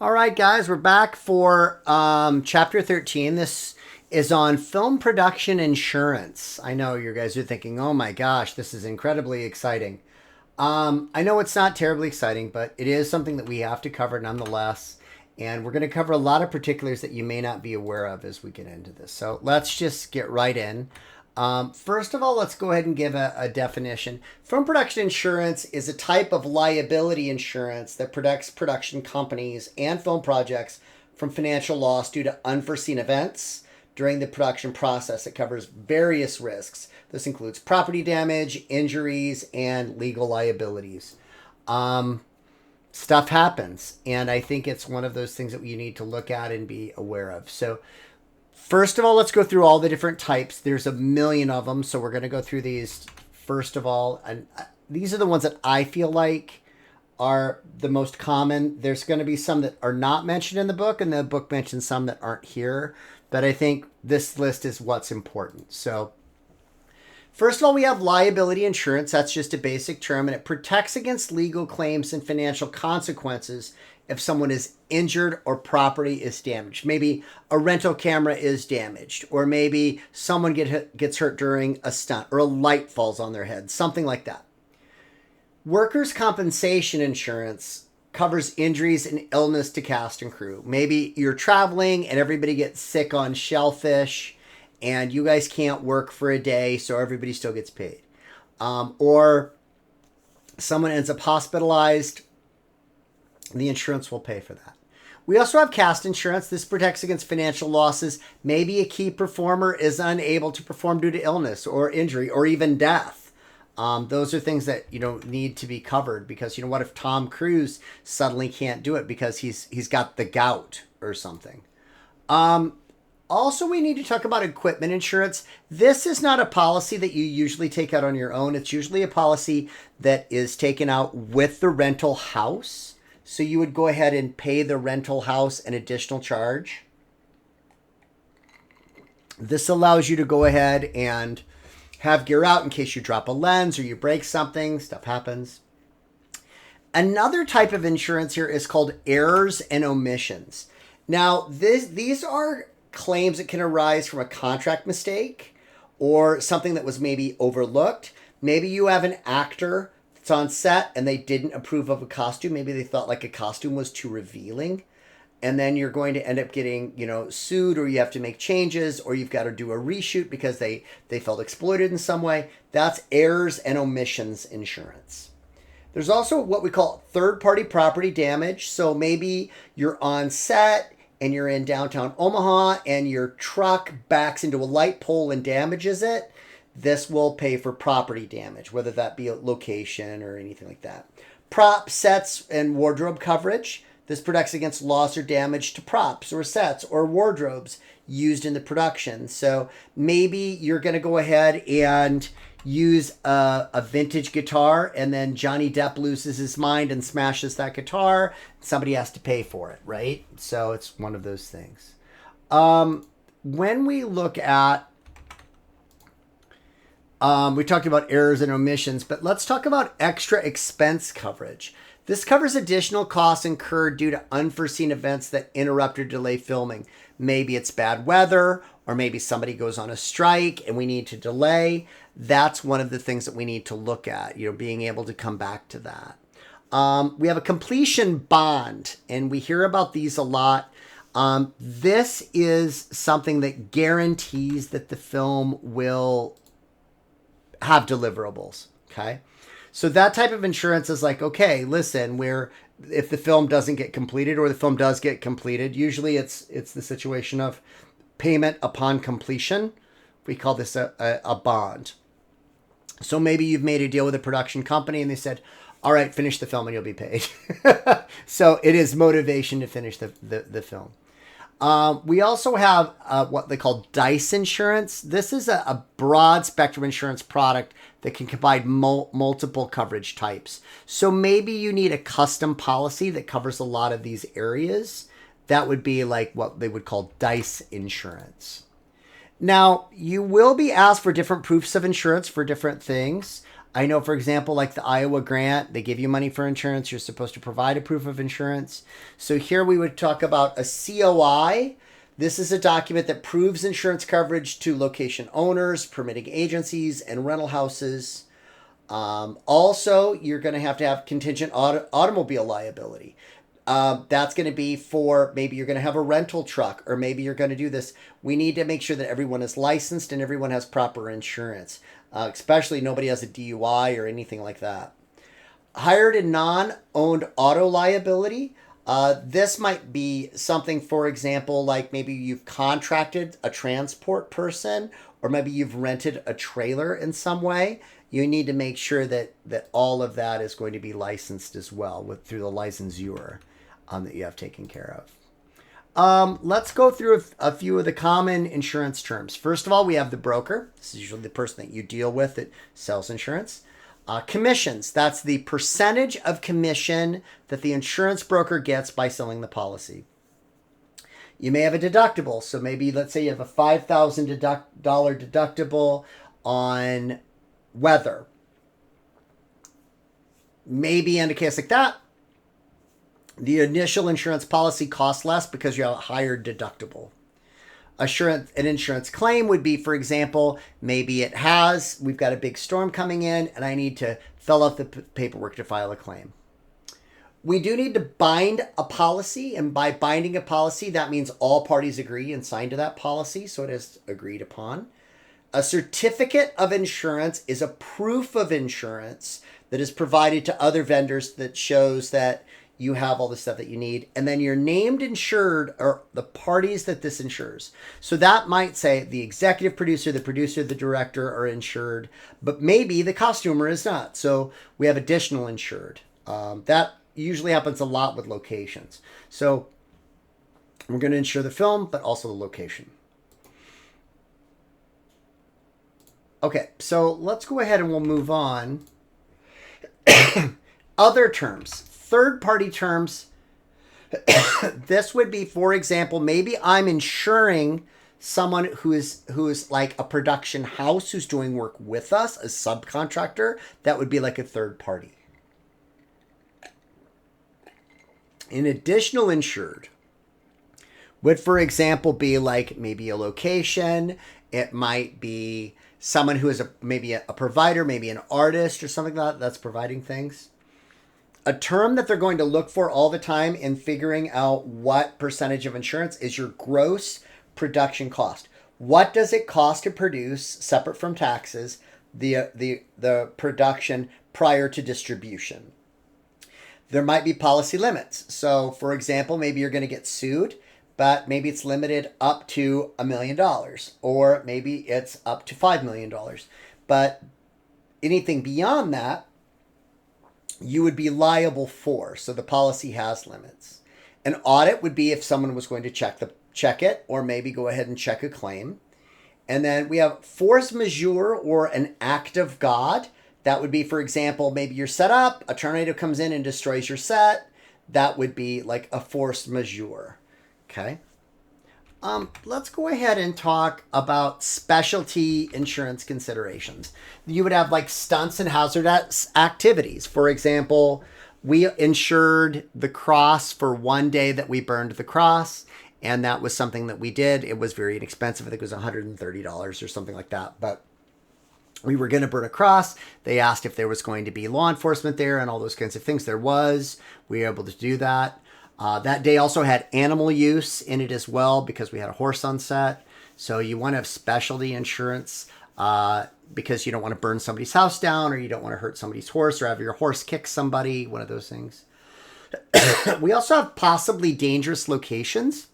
All right, guys, we're back for chapter 13. This is on film production insurance. I know you guys are thinking, oh my gosh, this is incredibly exciting. I know it's not terribly exciting, but it is something that we have to cover nonetheless. And we're going to cover a lot of particulars that you may not be aware of as we get into this. So let's just get right in. First of all, let's go ahead and give a definition. Film production insurance is a type of liability insurance that protects production companies and film projects from financial loss due to unforeseen events during the production process. It covers various risks. This includes property damage, injuries, and legal liabilities. Stuff happens, and I think it's one of those things that you need to look at and be aware of. So first of all, let's go through all the different types. There's a million of them, so we're going to go through these first of all. And these are the ones that I feel like are the most common. There's going to be some that are not mentioned in the book, and the book mentions some that aren't here. But I think this list is what's important. So first of all, we have liability insurance. That's just a basic term, and it protects against legal claims and financial consequences if someone is injured or property is damaged. Maybe a rental camera is damaged, or maybe someone gets hurt during a stunt, or a light falls on their head, something like that. Workers' compensation insurance covers injuries and illness to cast and crew. Maybe you're traveling and everybody gets sick on shellfish and you guys can't work for a day, so everybody still gets paid. Or someone ends up hospitalized, the insurance will pay for that. We also have cast insurance. This protects against financial losses. Maybe a key performer is unable to perform due to illness or injury or even death. Those are things that need to be covered, because what if Tom Cruise suddenly can't do it because he's got the gout or something. Also, we need to talk about equipment insurance. This is not a policy that you usually take out on your own. It's usually a policy that is taken out with the rental house. So you would go ahead and pay the rental house an additional charge. This allows you to go ahead and have gear out in case you drop a lens or you break something. Stuff happens. Another type of insurance here is called errors and omissions. Now, these are claims that can arise from a contract mistake or something that was maybe overlooked. Maybe you have an actor that's on set and they didn't approve of a costume. Maybe they thought like a costume was too revealing. And then you're going to end up getting, sued, or you have to make changes, or you've got to do a reshoot because they felt exploited in some way. That's errors and omissions insurance. There's also what we call third-party property damage. So maybe you're on set and you're in downtown Omaha and your truck backs into a light pole and damages it. This will pay for property damage, whether that be a location or anything like that. Prop, sets, and wardrobe coverage. This protects against loss or damage to props or sets or wardrobes used in the production. So maybe you're going to go ahead and use a vintage guitar, and then Johnny Depp loses his mind and smashes that guitar. Somebody has to pay for it, right? So it's one of those things. When we look at, we talked about errors and omissions, but let's talk about extra expense coverage. This covers additional costs incurred due to unforeseen events that interrupt or delay filming. Maybe it's bad weather, or maybe somebody goes on a strike and we need to delay. That's one of the things that we need to look at, being able to come back to that. We have a completion bond, and we hear about these a lot. This is something that guarantees that the film will have deliverables, okay? So that type of insurance is like, okay, listen, if the film doesn't get completed or the film does get completed, usually it's the situation of payment upon completion. We call this a bond. So maybe you've made a deal with a production company and they said, all right, finish the film and you'll be paid. So it is motivation to finish the film. We also have what they call DICE insurance. This is a broad spectrum insurance product that can combine multiple coverage types. So maybe you need a custom policy that covers a lot of these areas. That would be like what they would call DICE insurance. Now, you will be asked for different proofs of insurance for different things. I know, for example, like the Iowa grant, they give you money for insurance. You're supposed to provide a proof of insurance. So here we would talk about a COI. This is a document that proves insurance coverage to location owners, permitting agencies, and rental houses. Also, you're going to have contingent automobile liability. That's going to be for maybe you're going to have a rental truck, or maybe you're going to do this. We need to make sure that everyone is licensed and everyone has proper insurance, especially nobody has a DUI or anything like that. Hired and non-owned auto liability. This might be something, for example, like maybe you've contracted a transport person, or maybe you've rented a trailer in some way. You need to make sure that all of that is going to be licensed as well through the licensure that you have taken care of. Let's go through a few of the common insurance terms. First of all, we have the broker. This is usually the person that you deal with that sells insurance. Commissions. That's the percentage of commission that the insurance broker gets by selling the policy. You may have a deductible. So maybe let's say you have a $5,000 deductible on weather. Maybe in a case like that, the initial insurance policy costs less because you have a higher deductible. An insurance claim would be, for example, maybe we've got a big storm coming in and I need to fill out the paperwork to file a claim. We do need to bind a policy, and by binding a policy, that means all parties agree and sign to that policy, so it is agreed upon. A certificate of insurance is a proof of insurance that is provided to other vendors that shows that you have all the stuff that you need. And then your named insured are the parties that this insures. So that might say the executive producer, the director are insured, but maybe the costumer is not. So we have additional insured. That usually happens a lot with locations. So we're going to insure the film, but also the location. Okay, so let's go ahead and we'll move on. Other terms, third-party terms. This would be, for example, maybe I'm insuring someone who is like a production house who's doing work with us, a subcontractor. That would be like a third party. An additional insured would, for example, be like maybe a location. It might be someone who is maybe a provider, maybe an artist or something like that that's providing things. A term that they're going to look for all the time in figuring out what percentage of insurance is your gross production cost. What does it cost to produce, separate from taxes, the production prior to distribution? There might be policy limits. So, for example, maybe you're going to get sued, but maybe it's limited up to $1 million, or maybe it's up to $5 million. But anything beyond that, you would be liable for. So the policy has limits. An audit would be if someone was going to check it, or maybe go ahead and check a claim. And then we have force majeure, or an act of God. That would be, for example, maybe you're set up, a tornado comes in and destroys your set. That would be like a force majeure. Okay. Let's go ahead and talk about specialty insurance considerations. You would have like stunts and hazardous activities. For example, we insured the cross for one day that we burned the cross, and that was something that we did. It was very inexpensive. I think it was $130 or something like that. But we were going to burn a cross. They asked if there was going to be law enforcement there and all those kinds of things. There was. We were able to do that. That day also had animal use in it as well, because we had a horse on set. So you want to have specialty insurance because you don't want to burn somebody's house down, or you don't want to hurt somebody's horse, or have your horse kick somebody, one of those things. We also have possibly dangerous locations.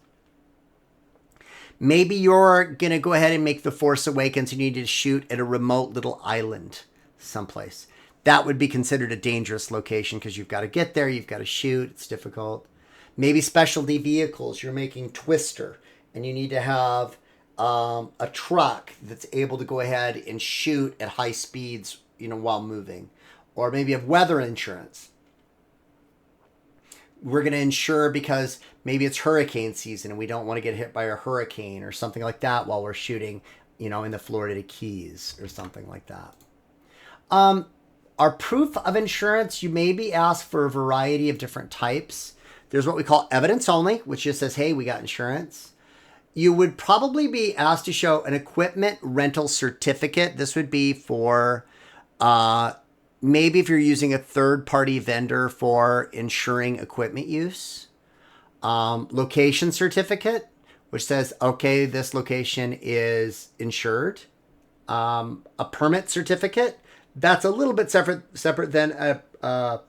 Maybe you're going to go ahead and make The Force Awakens and you need to shoot at a remote little island someplace. That would be considered a dangerous location because you've got to get there, you've got to shoot, it's difficult. Maybe specialty vehicles. You're making Twister and you need to have a truck that's able to go ahead and shoot at high speeds, while moving. Or maybe you have weather insurance. We're going to insure because maybe it's hurricane season and we don't want to get hit by a hurricane or something like that while we're shooting, in the Florida Keys or something like that. Our proof of insurance, you may be asked for a variety of different types. There's what we call evidence only, which just says, hey, we got insurance. You would probably be asked to show an equipment rental certificate. This would be for maybe if you're using a third-party vendor for insuring equipment use. Location certificate, which says, okay, this location is insured. A permit certificate, that's a little bit separate than a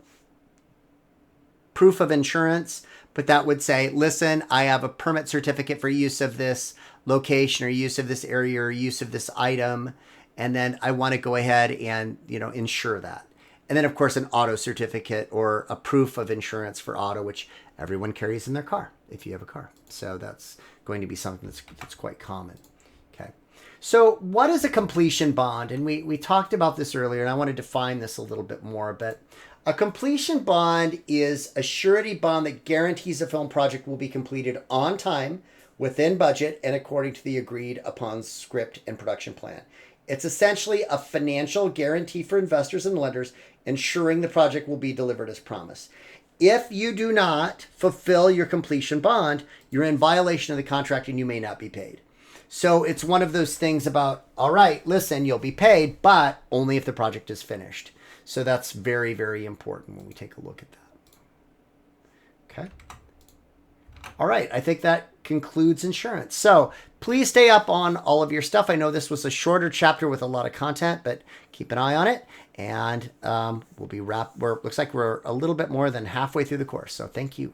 proof of insurance, but that would say, listen, I have a permit certificate for use of this location or use of this area or use of this item, and then I want to go ahead and, insure that. And then, of course, an auto certificate or a proof of insurance for auto, which everyone carries in their car if you have a car. So that's going to be something that's quite common. Okay. So what is a completion bond? And we talked about this earlier, and I want to define this a little bit more. But a completion bond is a surety bond that guarantees a film project will be completed on time, within budget, and according to the agreed upon script and production plan. It's essentially a financial guarantee for investors and lenders, ensuring the project will be delivered as promised. If you do not fulfill your completion bond, you're in violation of the contract and you may not be paid. So it's one of those things about, all right, listen, you'll be paid, but only if the project is finished. So that's very, very important when we take a look at that. Okay. All right, I think that concludes insurance. So please stay up on all of your stuff. I know this was a shorter chapter with a lot of content, but keep an eye on it. And we'll be looks like we're a little bit more than halfway through the course. So thank you.